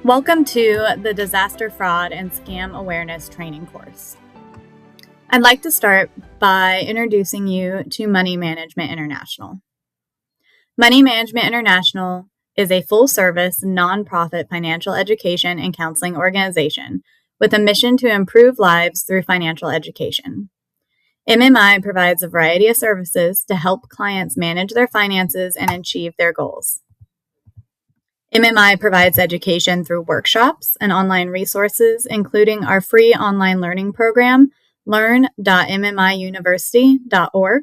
Welcome to the Disaster Fraud and Scam Awareness Training course. I'd like to start by introducing you to Money Management International. Money Management International is a full-service, nonprofit financial education and counseling organization with a mission to improve lives through financial education. MMI provides a variety of services to help clients manage their finances and achieve their goals. MMI provides education through workshops and online resources, including our free online learning program, learn.mmiuniversity.org.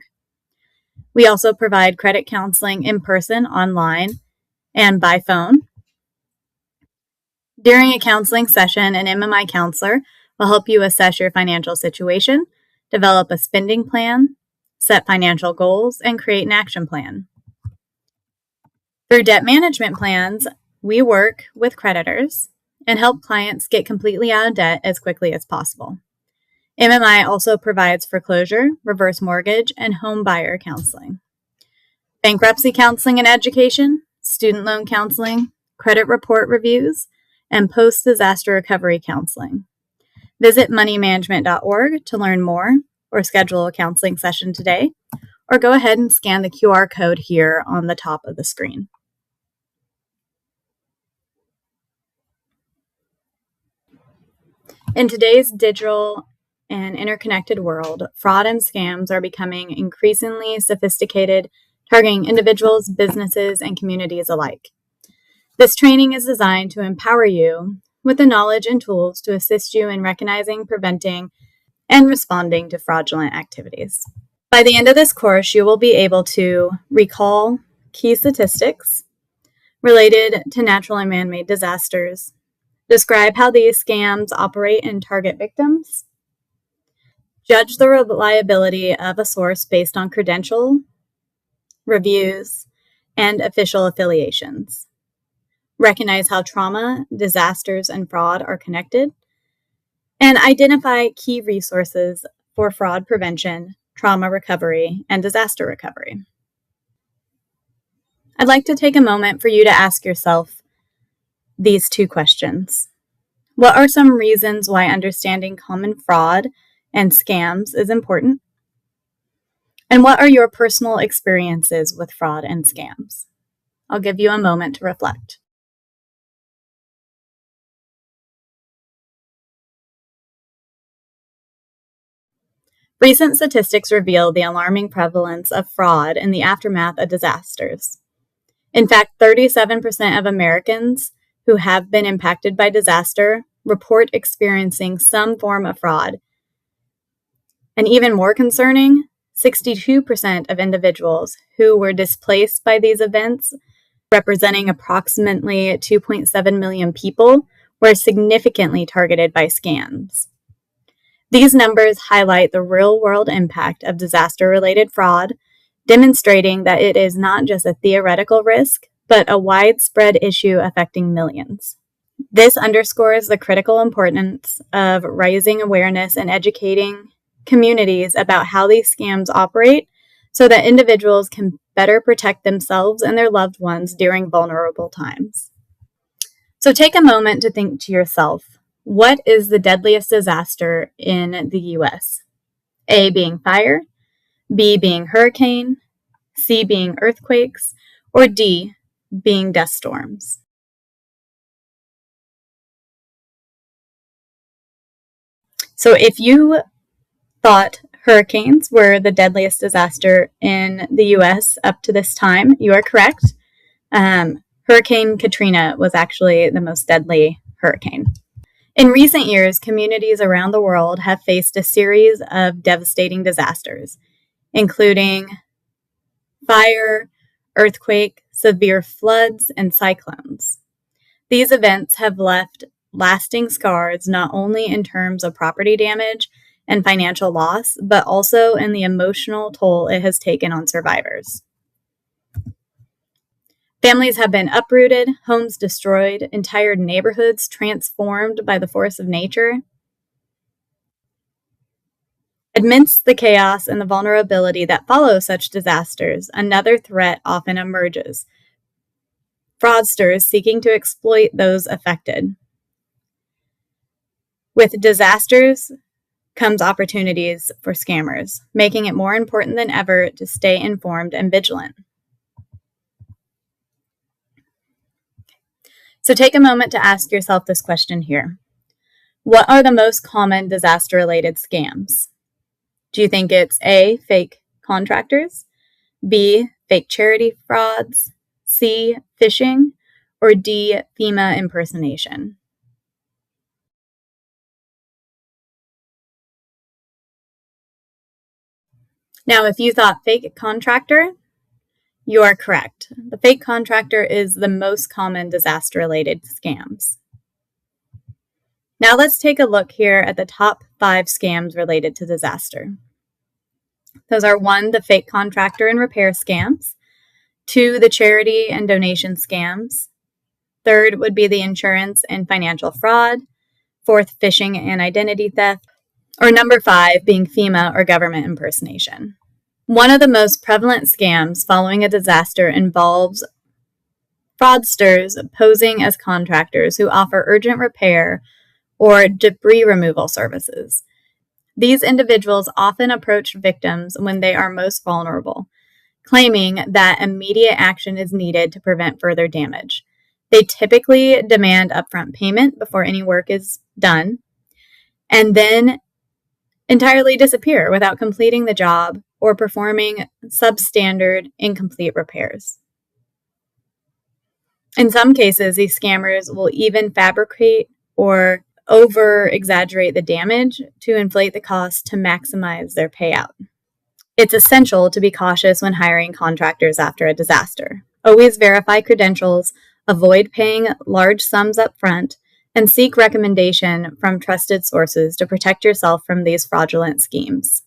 We also provide credit counseling in person, online, and by phone. During a counseling session, an MMI counselor will help you assess your financial situation, develop a spending plan, set financial goals, and create an action plan. Through debt management plans, we work with creditors and help clients get completely out of debt as quickly as possible. MMI also provides foreclosure, reverse mortgage, and home buyer counseling, bankruptcy counseling and education, student loan counseling, credit report reviews, and post-disaster recovery counseling. Visit moneymanagement.org to learn more or schedule a counseling session today, or go ahead and scan the QR code here on the top of the screen. In today's digital and interconnected world, fraud and scams are becoming increasingly sophisticated, targeting individuals, businesses, and communities alike. This training is designed to empower you with the knowledge and tools to assist you in recognizing, preventing, and responding to fraudulent activities. By the end of this course, you will be able to recall key statistics related to natural and man-made disasters, describe how these scams operate and target victims, judge the reliability of a source based on credential, reviews, and official affiliations, recognize how trauma, disasters, and fraud are connected, and identify key resources for fraud prevention, trauma recovery, and disaster recovery. I'd like to take a moment for you to ask yourself these two questions. What are some reasons why understanding common fraud and scams is important? And what are your personal experiences with fraud and scams? I'll give you a moment to reflect. Recent statistics reveal the alarming prevalence of fraud in the aftermath of disasters. In fact, 37% of Americans who have been impacted by disaster report experiencing some form of fraud. And even more concerning, 62% of individuals who were displaced by these events, representing approximately 2.7 million people, were significantly targeted by scams. These numbers highlight the real-world impact of disaster-related fraud, demonstrating that it is not just a theoretical risk, but a widespread issue affecting millions. This underscores the critical importance of raising awareness and educating communities about how these scams operate so that individuals can better protect themselves and their loved ones during vulnerable times. So take a moment to think to yourself, what is the deadliest disaster in the U.S.? A being fire, B being hurricane, C being earthquakes, or D being dust storms. So if you thought hurricanes were the deadliest disaster in the U.S. up to this time, you are correct. Hurricane Katrina was actually the most deadly hurricane. In recent years, communities around the world have faced a series of devastating disasters, including fire, earthquake, severe floods, and cyclones. These events have left lasting scars not only in terms of property damage and financial loss, but also in the emotional toll it has taken on survivors. Families have been uprooted, homes destroyed, entire neighborhoods transformed by the force of nature. Amidst the chaos and the vulnerability that follow such disasters, another threat often emerges: fraudsters seeking to exploit those affected. With disasters comes opportunities for scammers, making it more important than ever to stay informed and vigilant. So take a moment to ask yourself this question here. What are the most common disaster-related scams? Do you think it's A, fake contractors, B, fake charity frauds, C, phishing, or D, FEMA impersonation? Now, if you thought fake contractor, you are correct. The fake contractor is the most common disaster-related scams. Now let's take a look here at the top 5 scams related to disaster. Those are 1, the fake contractor and repair scams, 2, the charity and donation scams, 3rd would be the insurance and financial fraud, 4th, phishing and identity theft, or number 5 being FEMA or government impersonation. One of the most prevalent scams following a disaster involves fraudsters posing as contractors who offer urgent repair or debris removal services. These individuals often approach victims when they are most vulnerable, claiming that immediate action is needed to prevent further damage. They typically demand upfront payment before any work is done, and then entirely disappear without completing the job or performing substandard, incomplete repairs. In some cases, these scammers will even fabricate or over-exaggerate the damage to inflate the cost to maximize their payout. It's essential to be cautious when hiring contractors after a disaster. Always verify credentials, avoid paying large sums up front, and seek recommendation from trusted sources to protect yourself from these fraudulent schemes.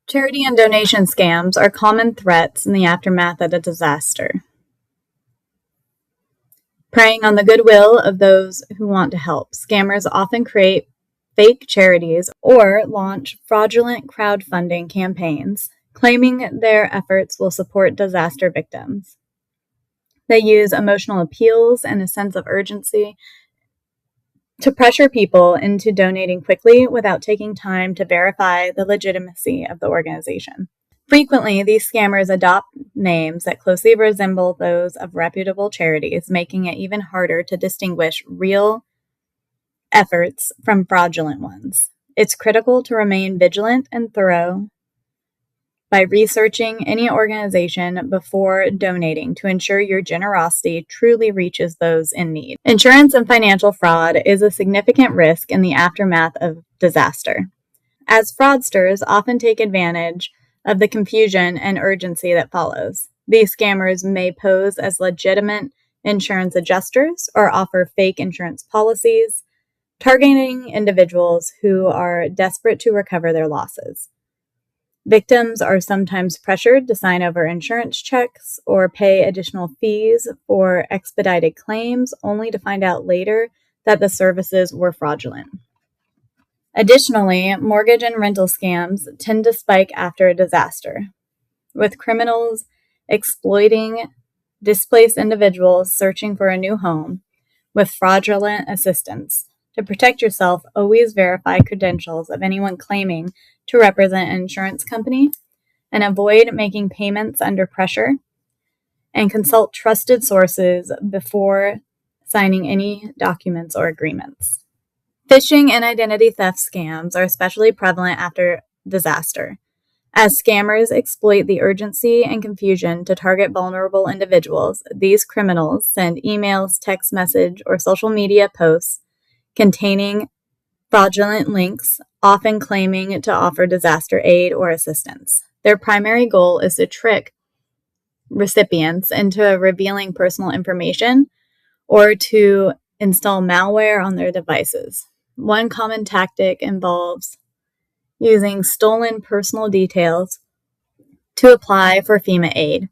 Charity and donation scams are common threats in the aftermath of a disaster, preying on the goodwill of those who want to help. Scammers often create fake charities or launch fraudulent crowdfunding campaigns, claiming their efforts will support disaster victims. They use emotional appeals and a sense of urgency to pressure people into donating quickly without taking time to verify the legitimacy of the organization. Frequently, these scammers adopt names that closely resemble those of reputable charities, making it even harder to distinguish real efforts from fraudulent ones. It's critical to remain vigilant and thorough by researching any organization before donating to ensure your generosity truly reaches those in need. Insurance and financial fraud is a significant risk in the aftermath of disaster, as fraudsters often take advantage of the confusion and urgency that follows. These scammers may pose as legitimate insurance adjusters or offer fake insurance policies, targeting individuals who are desperate to recover their losses. Victims are sometimes pressured to sign over insurance checks or pay additional fees for expedited claims, only to find out later that the services were fraudulent. Additionally, mortgage and rental scams tend to spike after a disaster, with criminals exploiting displaced individuals searching for a new home with fraudulent assistance. To protect yourself, always verify credentials of anyone claiming to represent an insurance company and avoid making payments under pressure, and consult trusted sources before signing any documents or agreements. Phishing and identity theft scams are especially prevalent after disaster, as scammers exploit the urgency and confusion to target vulnerable individuals. These criminals send emails, text message, or social media posts containing fraudulent links, often claiming to offer disaster aid or assistance. Their primary goal is to trick recipients into revealing personal information or to install malware on their devices. One common tactic involves using stolen personal details to apply for FEMA aid,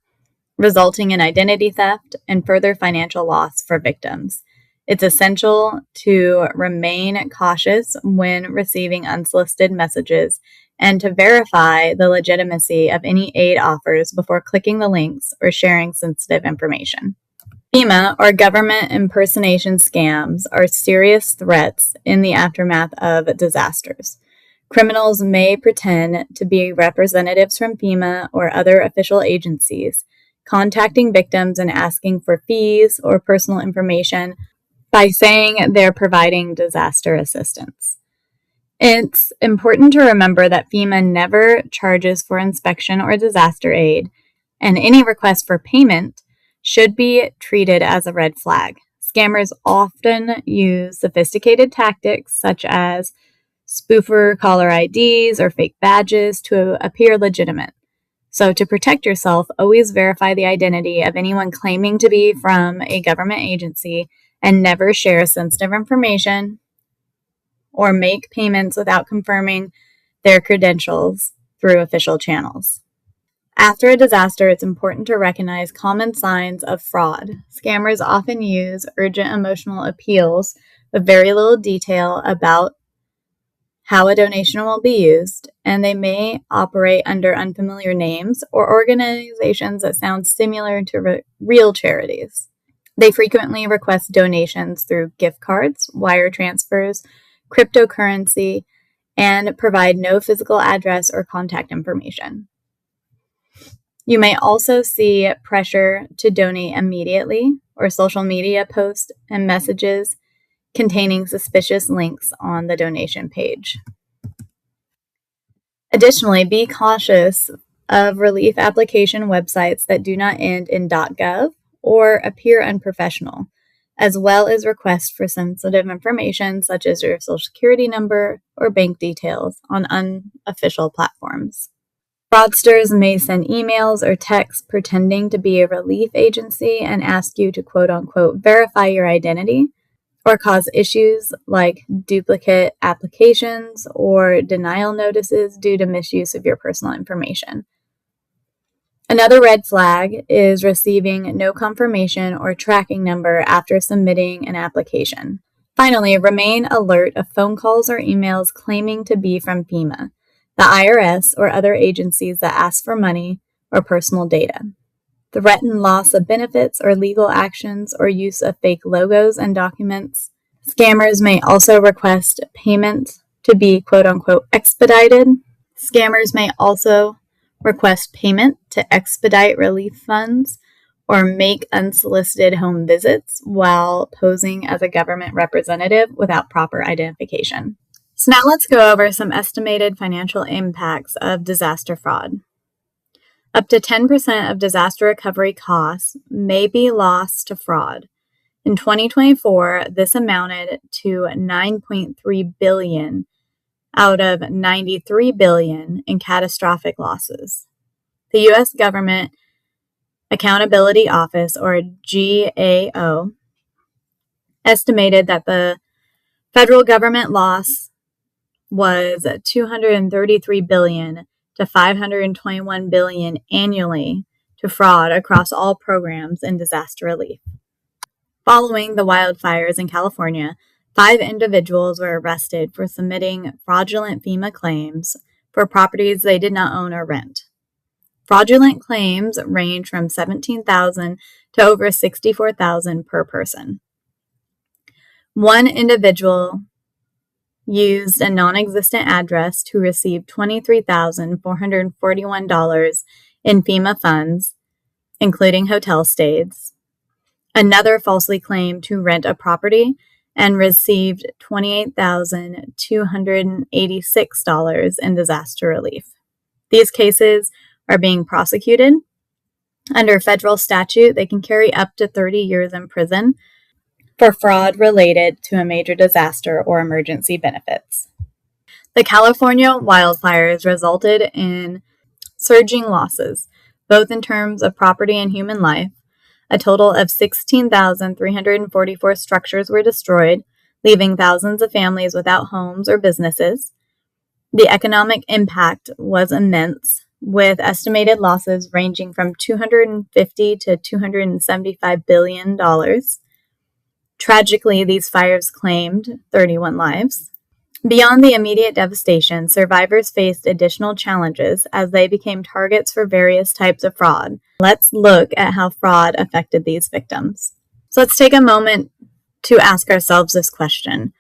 resulting in identity theft and further financial loss for victims. It's essential to remain cautious when receiving unsolicited messages and to verify the legitimacy of any aid offers before clicking the links or sharing sensitive information. FEMA, or government impersonation scams, are serious threats in the aftermath of disasters. Criminals may pretend to be representatives from FEMA or other official agencies, contacting victims and asking for fees or personal information by saying they're providing disaster assistance. It's important to remember that FEMA never charges for inspection or disaster aid, and any request for payment should be treated as a red flag. Scammers often use sophisticated tactics such as spoofer caller IDs or fake badges to appear legitimate. So to protect yourself, always verify the identity of anyone claiming to be from a government agency and never share sensitive information or make payments without confirming their credentials through official channels. After a disaster, it's important to recognize common signs of fraud. Scammers often use urgent emotional appeals with very little detail about how a donation will be used, and they may operate under unfamiliar names or organizations that sound similar to real charities. They frequently request donations through gift cards, wire transfers, cryptocurrency, and provide no physical address or contact information. You may also see pressure to donate immediately or social media posts and messages containing suspicious links on the donation page. Additionally, be cautious of relief application websites that do not end in .gov or appear unprofessional, as well as requests for sensitive information such as your social security number or bank details on unofficial platforms. Fraudsters may send emails or texts pretending to be a relief agency and ask you to quote-unquote verify your identity, or cause issues like duplicate applications or denial notices due to misuse of your personal information. Another red flag is receiving no confirmation or tracking number after submitting an application. Finally, remain alert of phone calls or emails claiming to be from FEMA, the IRS, or other agencies that ask for money or personal data. Threaten loss of benefits or legal actions or use of fake logos and documents. Scammers may also request payment to be quote-unquote expedited. Scammers may also request payment to expedite relief funds or make unsolicited home visits while posing as a government representative without proper identification. So now let's go over some estimated financial impacts of disaster fraud. Up to 10% of disaster recovery costs may be lost to fraud. In 2024, this amounted to $9.3 billion out of $93 billion in catastrophic losses. The U.S. Government Accountability Office, or GAO, estimated that the federal government loss was $233 billion to $521 billion annually to fraud across all programs in disaster relief. Following the wildfires in California, 5 individuals were arrested for submitting fraudulent FEMA claims for properties they did not own or rent. Fraudulent claims range from $17,000 to over $64,000 per person. One individual used a non-existent address to receive $23,441 in FEMA funds, including hotel stays. Another falsely claimed to rent a property and received $28,286 in disaster relief. These cases are being prosecuted. Under federal statute, they can carry up to 30 years in prison for fraud related to a major disaster or emergency benefits. The California wildfires resulted in surging losses, both in terms of property and human life. A total of 16,344 structures were destroyed, leaving thousands of families without homes or businesses. The economic impact was immense, with estimated losses ranging from $250 to $275 billion. Tragically, these fires claimed 31 lives. Beyond the immediate devastation, survivors faced additional challenges as they became targets for various types of fraud. Let's look at how fraud affected these victims. So let's take a moment to ask ourselves this question.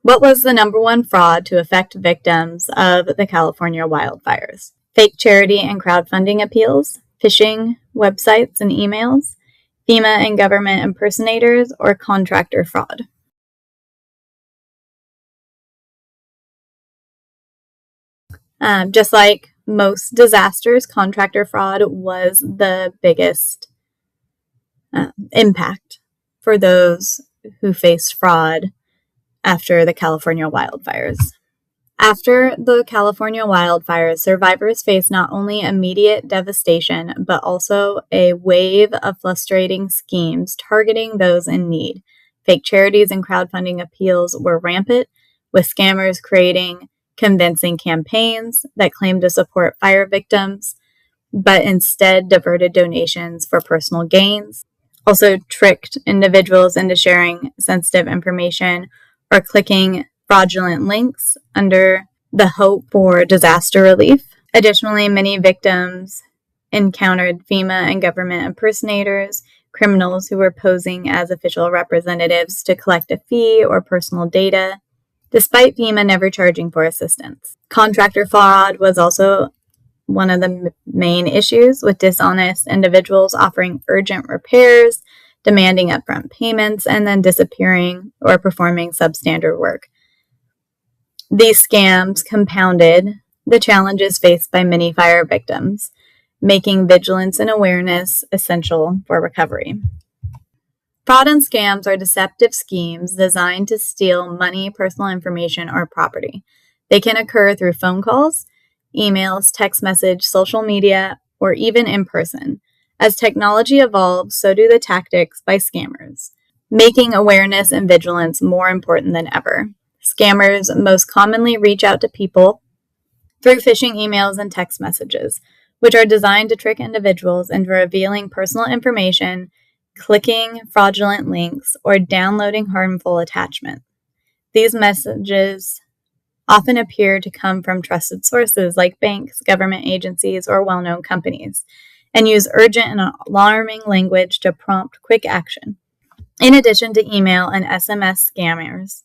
What was the number one fraud to affect victims of the California wildfires? Fake charity and crowdfunding appeals, phishing websites and emails, FEMA and government impersonators, or contractor fraud? Just like most disasters, contractor fraud was the biggest impact for those who faced fraud after the California wildfires. After the California wildfires, survivors faced not only immediate devastation, but also a wave of frustrating schemes targeting those in need. Fake charities and crowdfunding appeals were rampant, with scammers creating convincing campaigns that claimed to support fire victims, but instead diverted donations for personal gains. Also tricked individuals into sharing sensitive information or clicking fraudulent links under the hope for disaster relief. Additionally, many victims encountered FEMA and government impersonators, criminals who were posing as official representatives to collect a fee or personal data, despite FEMA never charging for assistance. Contractor fraud was also one of the main issues, with dishonest individuals offering urgent repairs, demanding upfront payments, and then disappearing or performing substandard work. These scams compounded the challenges faced by many fire victims, making vigilance and awareness essential for recovery. Fraud and scams are deceptive schemes designed to steal money, personal information, or property. They can occur through phone calls, emails, text message, social media, or even in person. As technology evolves, so do the tactics by scammers, making awareness and vigilance more important than ever. Scammers most commonly reach out to people through phishing emails and text messages, which are designed to trick individuals into revealing personal information, clicking fraudulent links, or downloading harmful attachments. These messages often appear to come from trusted sources like banks, government agencies, or well-known companies, and use urgent and alarming language to prompt quick action. In addition to email and SMS, scammers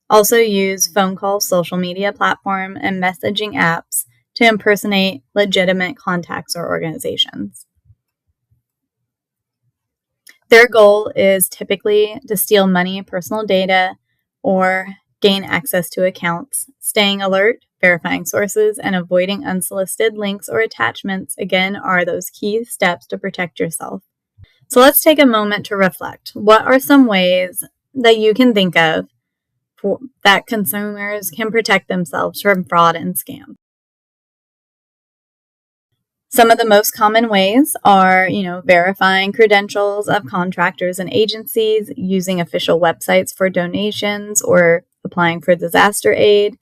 also use phone calls, social media platform, and messaging apps to impersonate legitimate contacts or organizations. Their goal is typically to steal money, personal data, or gain access to accounts. Staying alert, verifying sources, and avoiding unsolicited links or attachments, again, are those key steps to protect yourself. So let's take a moment to reflect. What are some ways that you can think of that consumers can protect themselves from fraud and scams? Some of the most common ways are, verifying credentials of contractors and agencies, using official websites for donations or applying for disaster aid,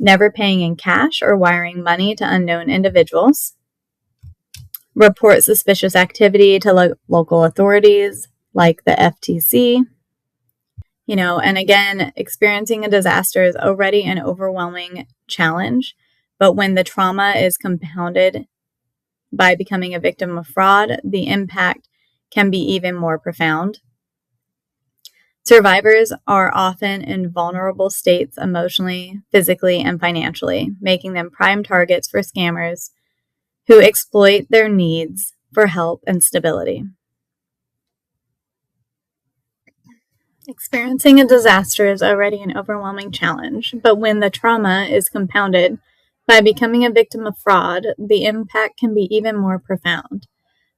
never paying in cash or wiring money to unknown individuals, report suspicious activity to local authorities like the FTC. And again, experiencing a disaster is already an overwhelming challenge, but when the trauma is compounded by becoming a victim of fraud, the impact can be even more profound. Survivors are often in vulnerable states emotionally, physically, and financially, making them prime targets for scammers who exploit their needs for help and stability. Experiencing a disaster is already an overwhelming challenge, but when the trauma is compounded by becoming a victim of fraud, the impact can be even more profound.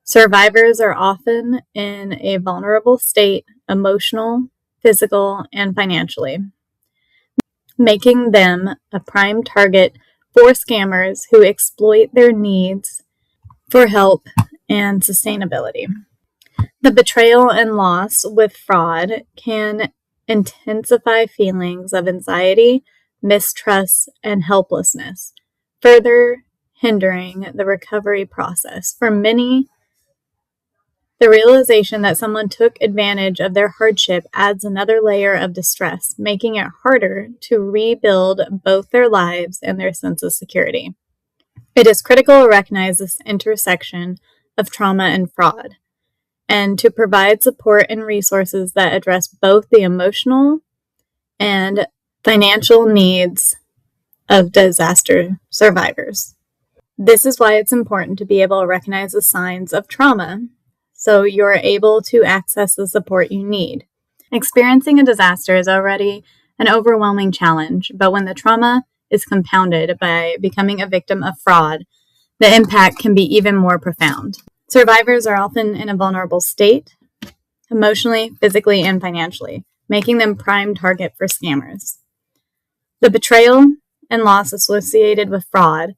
Survivors are often in a vulnerable state, emotional, physical, and financially, making them a prime target for scammers who exploit their needs for help and sustainability. The betrayal and loss with fraud can intensify feelings of anxiety, mistrust, and helplessness, further hindering the recovery process. For many, The realization that someone took advantage of their hardship adds another layer of distress, making it harder to rebuild both their lives and their sense of security. It is critical to recognize this intersection of trauma and fraud, and to provide support and resources that address both the emotional and financial needs of disaster survivors. This is why it's important to be able to recognize the signs of trauma so you're able to access the support you need. Experiencing a disaster is already an overwhelming challenge, but when the trauma is compounded by becoming a victim of fraud, the impact can be even more profound. Survivors are often in a vulnerable state, emotionally, physically, and financially, making them prime target for scammers. The betrayal and loss associated with fraud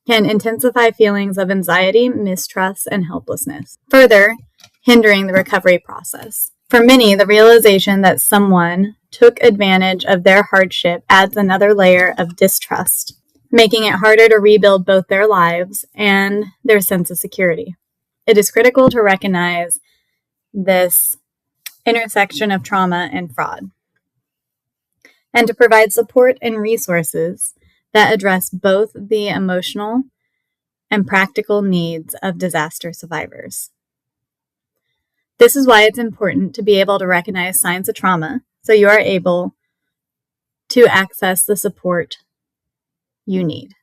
can intensify feelings of anxiety, mistrust, and helplessness, further hindering the recovery process. For many, the realization that someone took advantage of their hardship adds another layer of distrust, making it harder to rebuild both their lives and their sense of security. It is critical to recognize this intersection of trauma and fraud, and to provide support and resources that address both the emotional and practical needs of disaster survivors. This is why it's important to be able to recognize signs of trauma so you are able to access the support you need.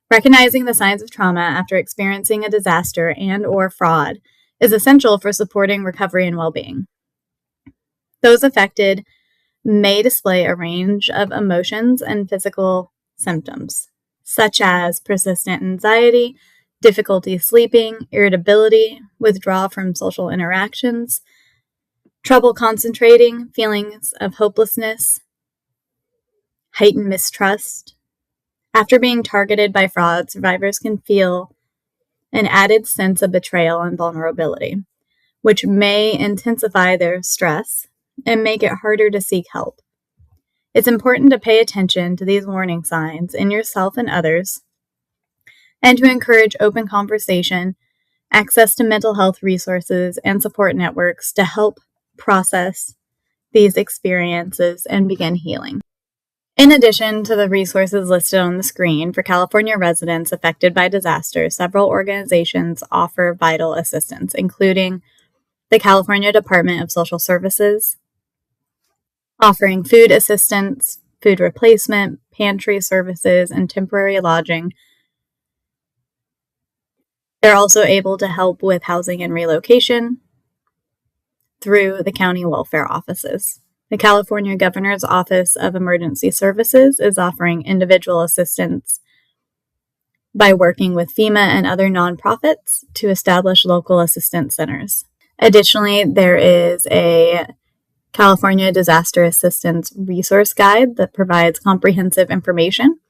Recognizing the signs of trauma after experiencing a disaster and/or fraud is essential for supporting recovery and well-being. Those affected may display a range of emotions and physical symptoms, such as persistent anxiety, difficulty sleeping, irritability, withdrawal from social interactions, trouble concentrating, feelings of hopelessness, heightened mistrust. After being targeted by fraud, survivors can feel an added sense of betrayal and vulnerability, which may intensify their stress and make it harder to seek help. It's important to pay attention to these warning signs in yourself and others, and to encourage open conversation, access to mental health resources, and support networks to help process these experiences and begin healing. In addition to the resources listed on the screen for California residents affected by disasters, several organizations offer vital assistance, including the California Department of Social Services, offering food assistance, food replacement, pantry services, and temporary lodging. They're also able to help with housing and relocation through the county welfare offices. The California Governor's Office of Emergency Services is offering individual assistance by working with FEMA and other nonprofits to establish local assistance centers. Additionally, there is a California Disaster Assistance Resource Guide that provides comprehensive information.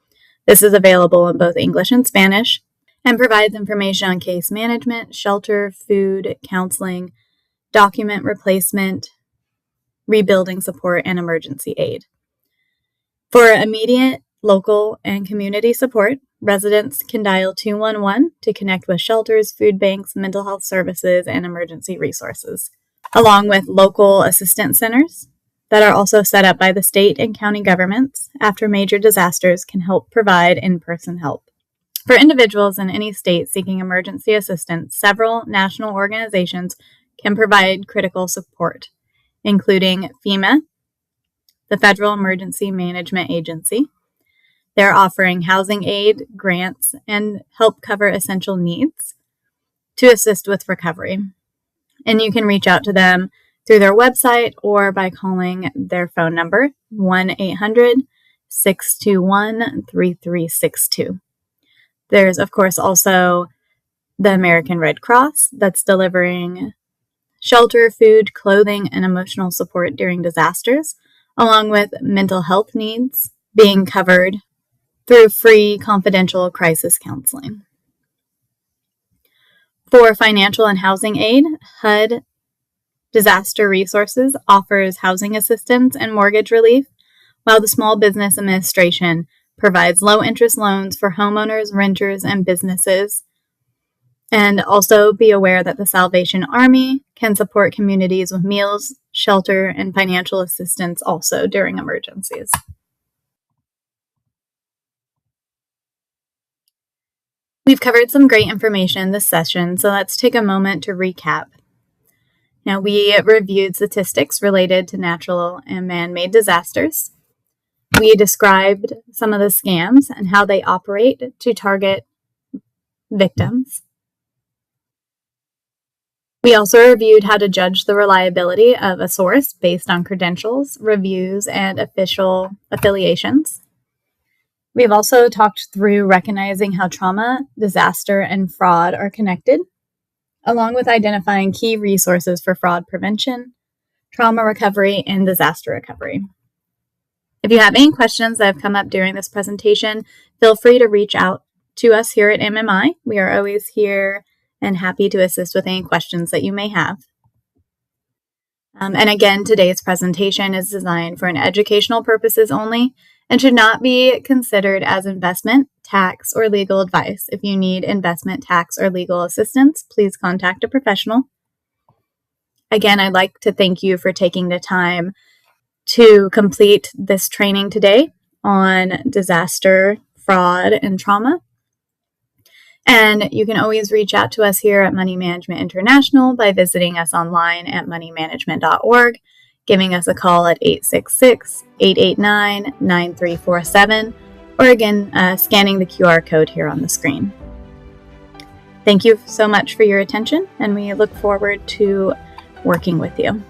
This is available in both English and Spanish, and provides information on case management, shelter, food, counseling, document replacement, rebuilding support, and emergency aid. For immediate, local, and community support, residents can dial 211 to connect with shelters, food banks, mental health services, and emergency resources, along with local assistance centers that are also set up by the state and county governments after major disasters can help provide in-person help. For individuals in any state seeking emergency assistance, several national organizations can provide critical support, including FEMA, the Federal Emergency Management Agency. They're offering housing aid, grants, and help cover essential needs to assist with recovery. And you can reach out to them through their website or by calling their phone number, 1-800-621-3362. There's, of course, also the American Red Cross that's delivering shelter, food, clothing, and emotional support during disasters, along with mental health needs being covered through free confidential crisis counseling. For financial and housing aid, HUD Disaster Resources offers housing assistance and mortgage relief, while the Small Business Administration provides low-interest loans for homeowners, renters, and businesses, And also be aware that the Salvation Army can support communities with meals, shelter, and financial assistance also during emergencies. We've covered some great information this session, so let's take a moment to recap. Now, we reviewed statistics related to natural and man-made disasters. We described some of the scams and how they operate to target victims. We also reviewed how to judge the reliability of a source based on credentials, reviews, and official affiliations. We've also talked through recognizing how trauma, disaster, and fraud are connected, along with identifying key resources for fraud prevention, trauma recovery, and disaster recovery. If you have any questions that have come up during this presentation, feel free to reach out to us here at MMI. We are always here and happy to assist with any questions that you may have. And again, today's presentation is designed for educational purposes only and should not be considered as investment, tax, or legal advice. If you need investment, tax, or legal assistance, please contact a professional. Again, I'd like to thank you for taking the time to complete this training today on disaster, fraud, and trauma. And you can always reach out to us here at Money Management International by visiting us online at moneymanagement.org, giving us a call at 866-889-9347, or again, scanning the QR code here on the screen. Thank you so much for your attention, and we look forward to working with you.